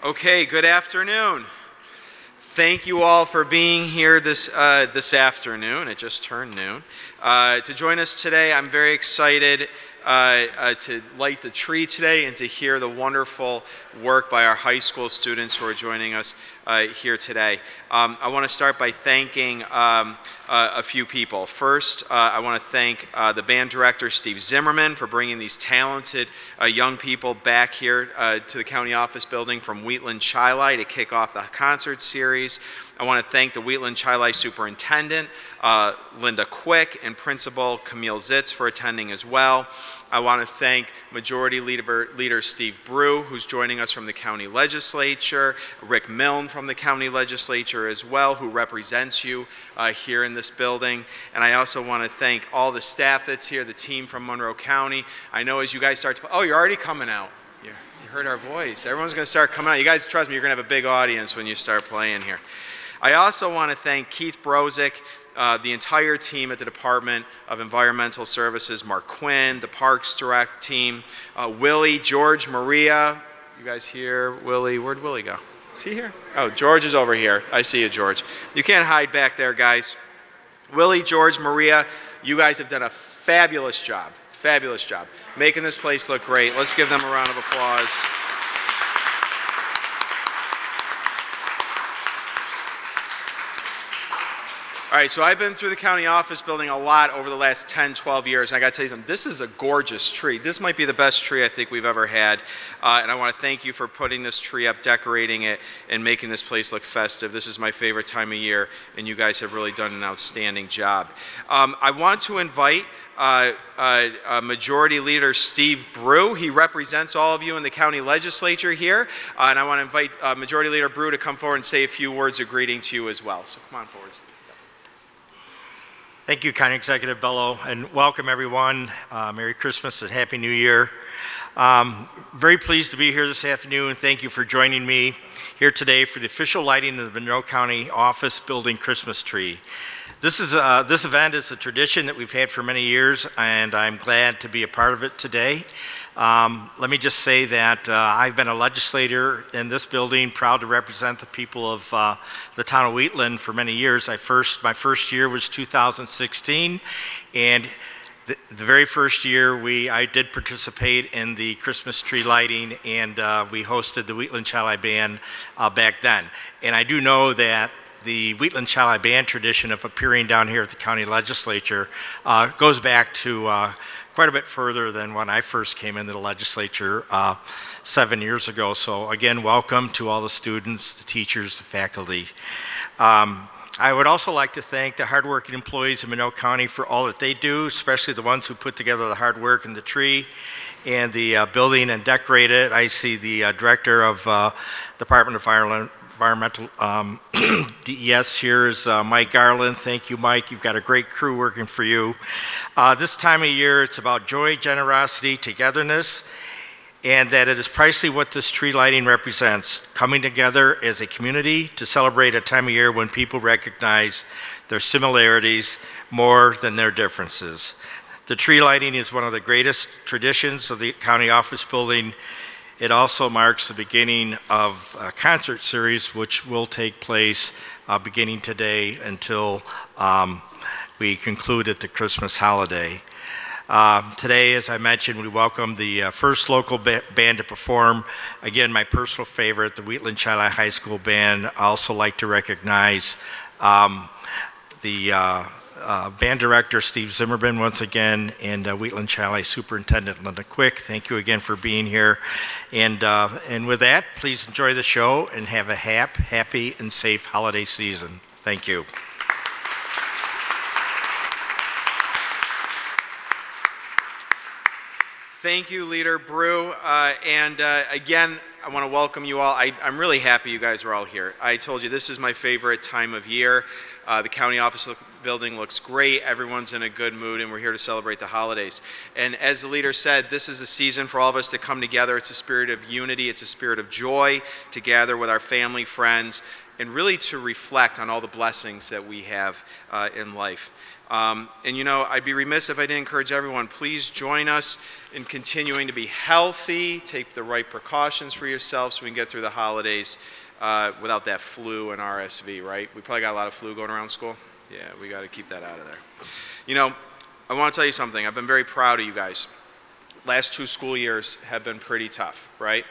Okay, good afternoon. Thank you all for being here this afternoon. It just turned noon. To join us today, I'm very excited to light the tree today and to hear the wonderful work by our high school students who are joining us here today. I want to start by thanking a few people. First, I want to thank the band director, Steve Zimmerman, for bringing these talented young people back here to the county office building from Wheatland Chili to kick off the concert series. I want to thank the Wheatland Chili superintendent, Linda Quick, and principal Camille Zitz for attending as well. I want to thank Majority Leader Steve Brew, who's joining us from the county legislature, Rick Milne from the county legislature as well, who represents you here in this building. And I also want to thank all the staff that's here, the team from Monroe County. I know as you guys start to, you're already coming out. You heard our voice. Everyone's going to start coming out. You guys, trust me, you're going to have a big audience when you start playing here. I also want to thank Keith Brozick, the entire team at the Department of Environmental Services, Mark Quinn, the Parks Direct team, Willie, George, Maria. You guys here? Willie, where'd Willie go? Is he here? Oh, George is over here. I see you, George. You can't hide back there, guys. Willie, George, Maria, you guys have done a fabulous job. Fabulous job. Making this place look great. Let's give them a round of applause. All right, so I've been through the county office building a lot over the last 10, 12 years. I got to tell you something, this is a gorgeous tree. This might be the best tree I think we've ever had. And I want to thank you for putting this tree up, decorating it, and making this place look festive. This is my favorite time of year, and you guys have really done an outstanding job. I want to invite Majority Leader Steve Brew. He represents all of you in the county legislature here. And I want to invite Majority Leader Brew to come forward and say a few words of greeting to you as well. So come on forward, Steve. Thank you, County Executive Bello, and welcome everyone. Merry Christmas and Happy New Year. Very pleased to be here this afternoon. Thank you for joining me here today for the official lighting of the Monroe County Office Building Christmas tree. This event is a tradition that we've had for many years, and I'm glad to be a part of it today. Let me just say that I've been a legislator in this building, proud to represent the people of the town of Wheatland for many years. My first year was 2016, and the very first year I did participate in the Christmas tree lighting, and we hosted the Wheatland Chili Band back then. And I do know that the Wheatland Chili Band tradition of appearing down here at the county legislature goes back to quite a bit further than when I first came into the legislature 7 years ago. So again, welcome to all the students, the teachers, the faculty. I would also like to thank the hardworking employees of Monroe County for all that they do, especially the ones who put together the hard work in the tree and the building and decorate it. I see the director of Department of Environmental DES here is Mike Garland. Thank you, Mike. You've got a great crew working for you. This time of year, it's about joy, generosity, togetherness, and that it is precisely what this tree lighting represents, coming together as a community to celebrate a time of year when people recognize their similarities more than their differences. The tree lighting is one of the greatest traditions of the county office building. It also marks the beginning of a concert series which will take place beginning today until we conclude at the Christmas holiday. Today, as I mentioned, we welcome the first local band to perform. Again, my personal favorite, the Wheatland Chili High School Band. I also like to recognize the band director, Steve Zimmerman, once again, and Wheatland Chili Superintendent Linda Quick. Thank you again for being here. And with that, please enjoy the show and have a happy and safe holiday season. Thank you. Thank you, Leader Brew. Again, I want to welcome you all. I'm really happy you guys are all here. I told you this is my favorite time of year. The county office building looks great. Everyone's in a good mood, and we're here to celebrate the holidays. And as the leader said, this is a season for all of us to come together. It's a spirit of unity. It's a spirit of joy to gather with our family, friends, and really to reflect on all the blessings that we have in life. And you know, I'd be remiss if I didn't encourage everyone, please join us in continuing to be healthy, take the right precautions for yourself so we can get through the holidays without that flu and RSV, right? We probably got a lot of flu going around school. Yeah, we got to keep that out of there. You know, I want to tell you something. I've been very proud of you guys. Last 2 school years have been pretty tough, right?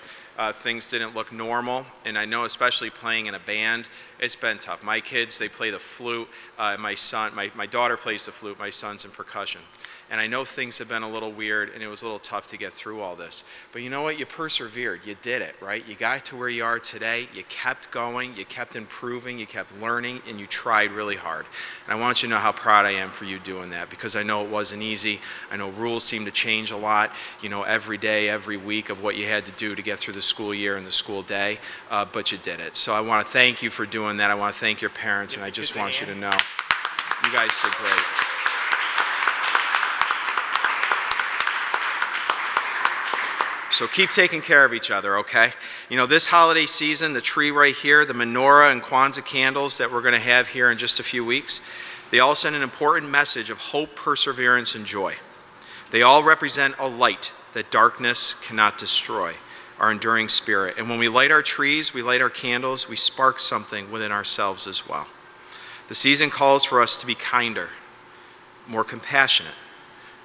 Things didn't look normal, and I know especially playing in a band, it's been tough. My kids, they play the flute. My daughter plays the flute. My son's in percussion. And I know things have been a little weird, and it was a little tough to get through all this. But you know what? You persevered. You did it, right? You got to where you are today. You kept going. You kept improving. You kept learning, and you tried really hard. And I want you to know how proud I am for you doing that, because I know it wasn't easy. I know rules seem to change a lot, you know, every day, every week of what you had to do to get through the school year and the school day, but you did it. So I want to thank you for doing that. I want to thank your parents, and I just want you to know you guys did great. So keep taking care of each other, okay? You know, this holiday season, the tree right here, the menorah and Kwanzaa candles that we're going to have here in just a few weeks, they all send an important message of hope, perseverance, and joy. They all represent a light that darkness cannot destroy, our enduring spirit. And when we light our trees, we light our candles, we spark something within ourselves as well. The season calls for us to be kinder, more compassionate,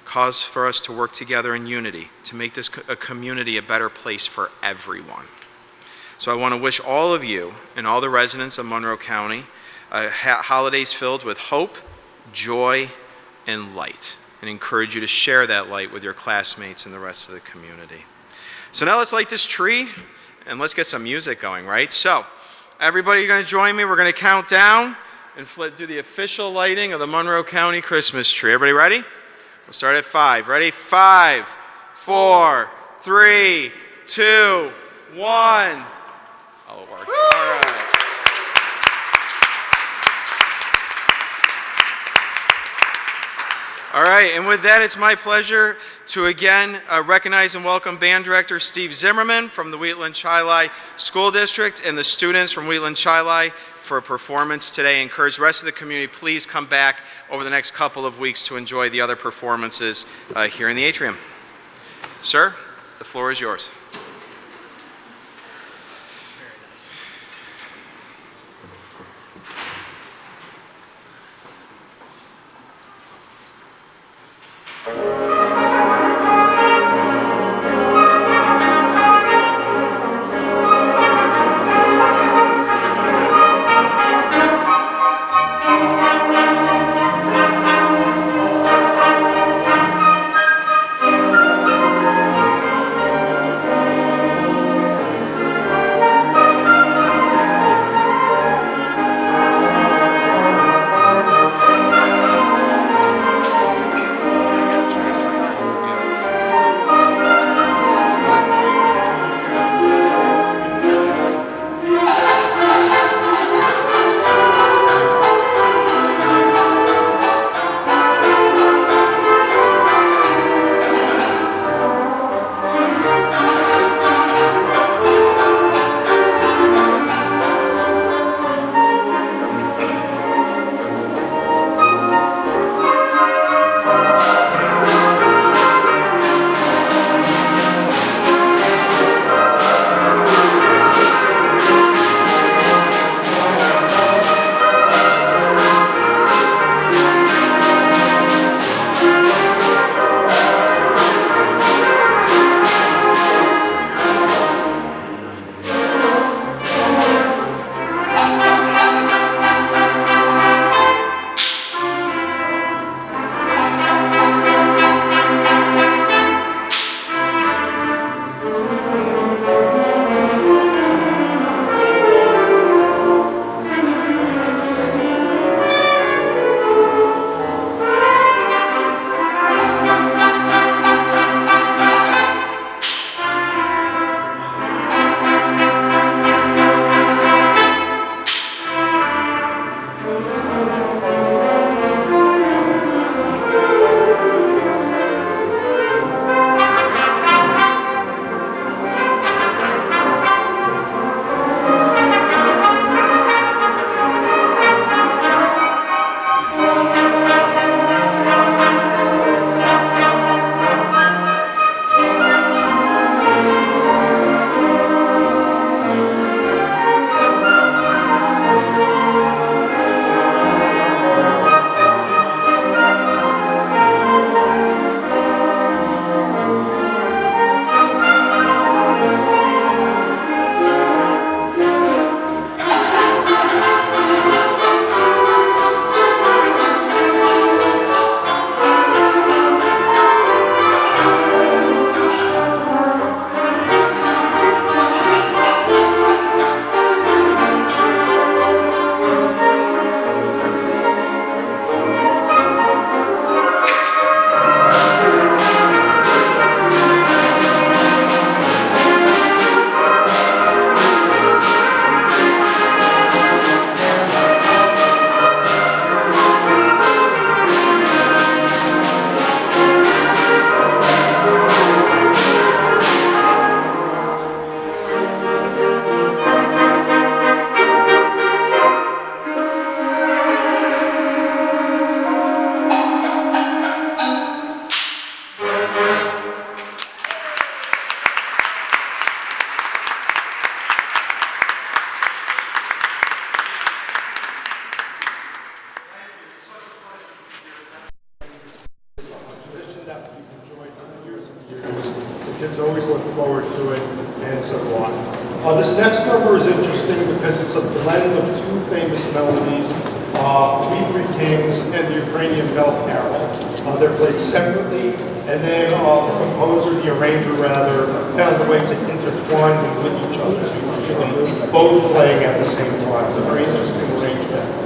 calls for us to work together in unity, to make this a community a better place for everyone. So I want to wish all of you and all the residents of Monroe County holidays filled with hope, joy, and light, and encourage you to share that light with your classmates and the rest of the community. So now let's light this tree, and let's get some music going, right? So everybody, you're going to join me. We're going to count down and do the official lighting of the Monroe County Christmas tree. Everybody ready? We'll start at 5. Ready? 5, 4, 3, 2, 1. Oh, it worked. All right. All right, and with that, it's my pleasure to again recognize and welcome Band Director Steve Zimmerman from the Wheatland Chili School District and the students from Wheatland Chili for a performance today. Encourage the rest of the community, please come back over the next couple of weeks to enjoy the other performances here in the atrium. Sir, the floor is yours. and so on. This next number is interesting because it's a blend of two famous melodies, We Three Kings and the Ukrainian Bell Carol. They're played separately, and then the composer, the arranger rather, found a way to intertwine them with each other, so you hear them both playing at the same time. It's a very interesting arrangement.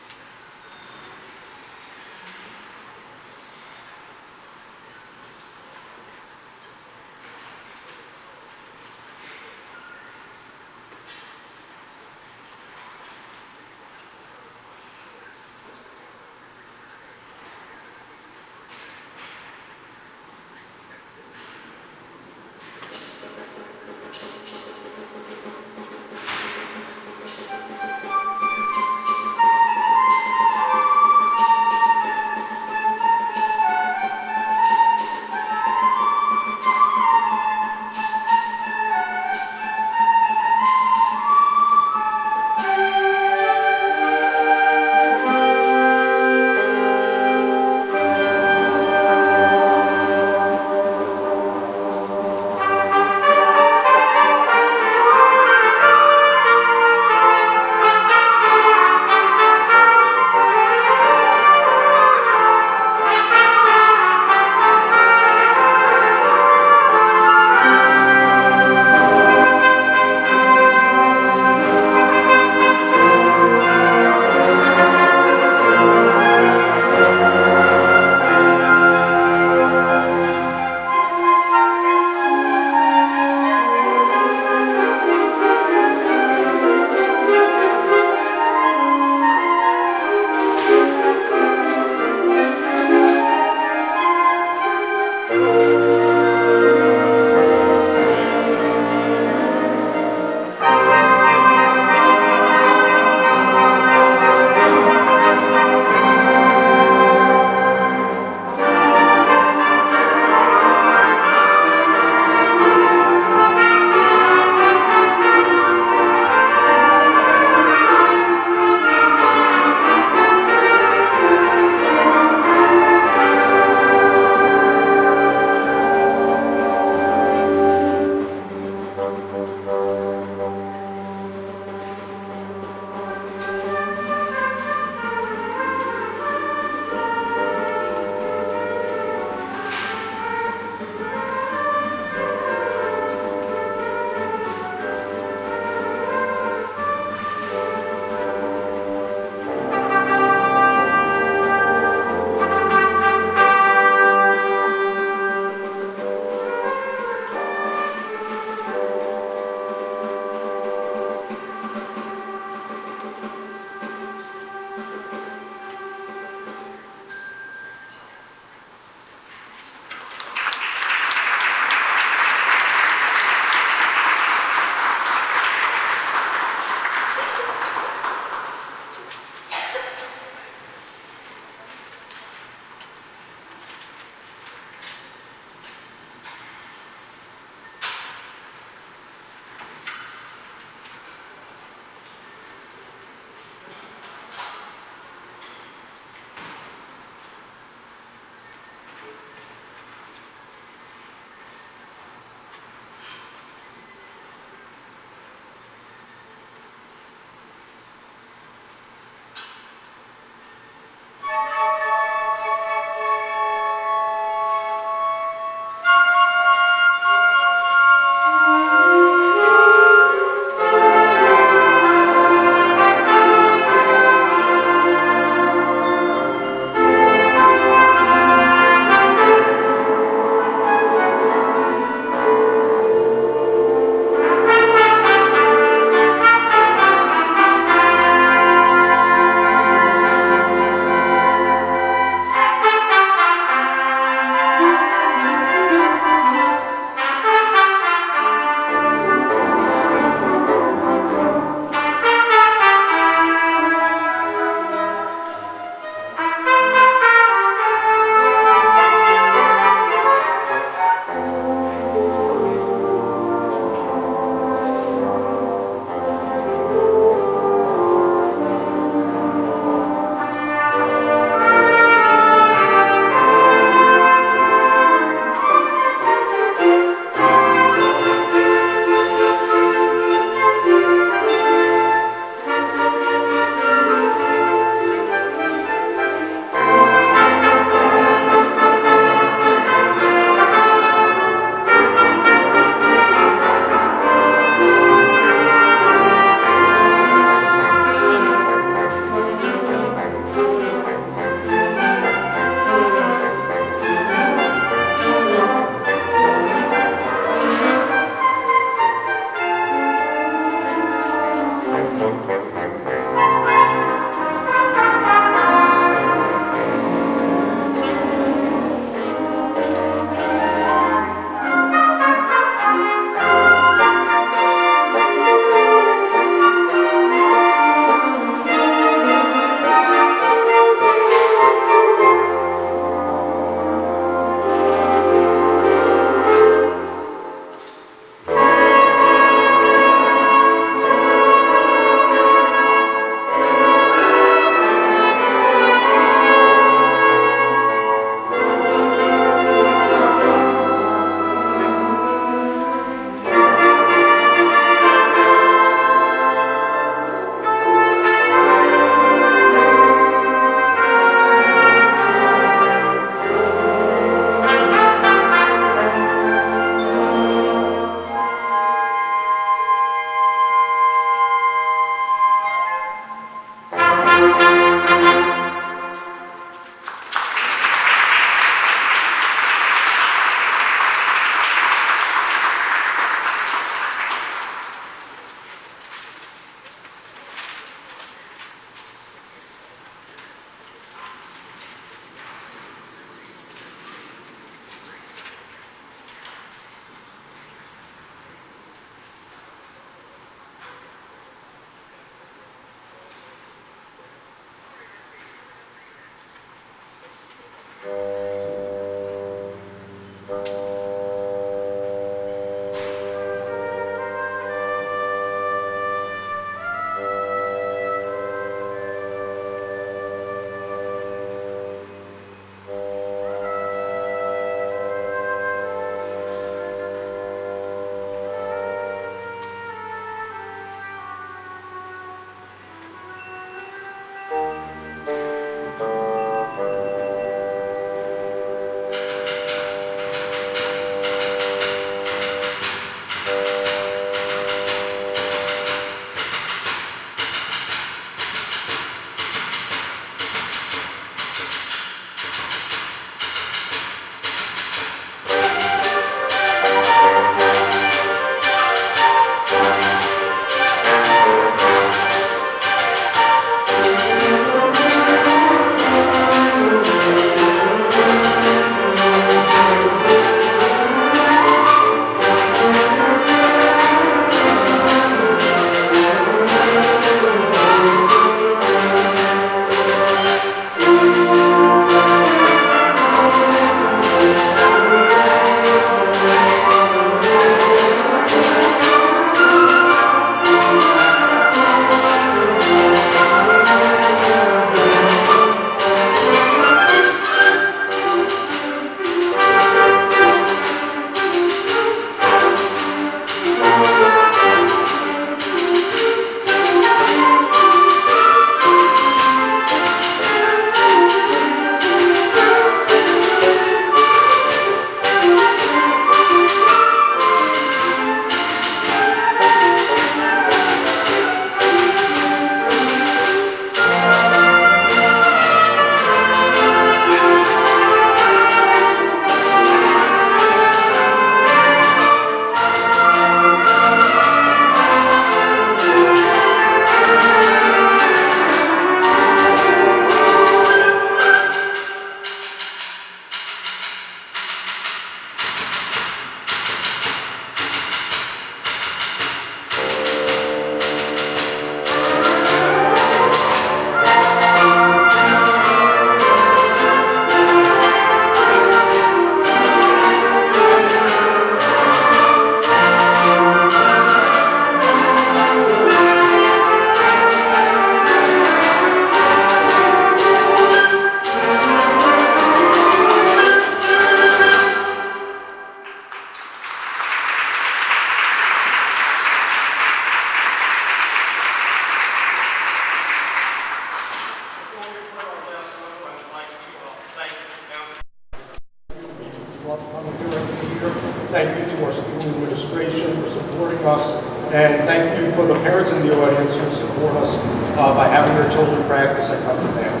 us. And thank you for the parents in the audience who support us by having their children practice at Country Band.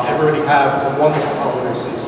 Everybody have a wonderful holiday season.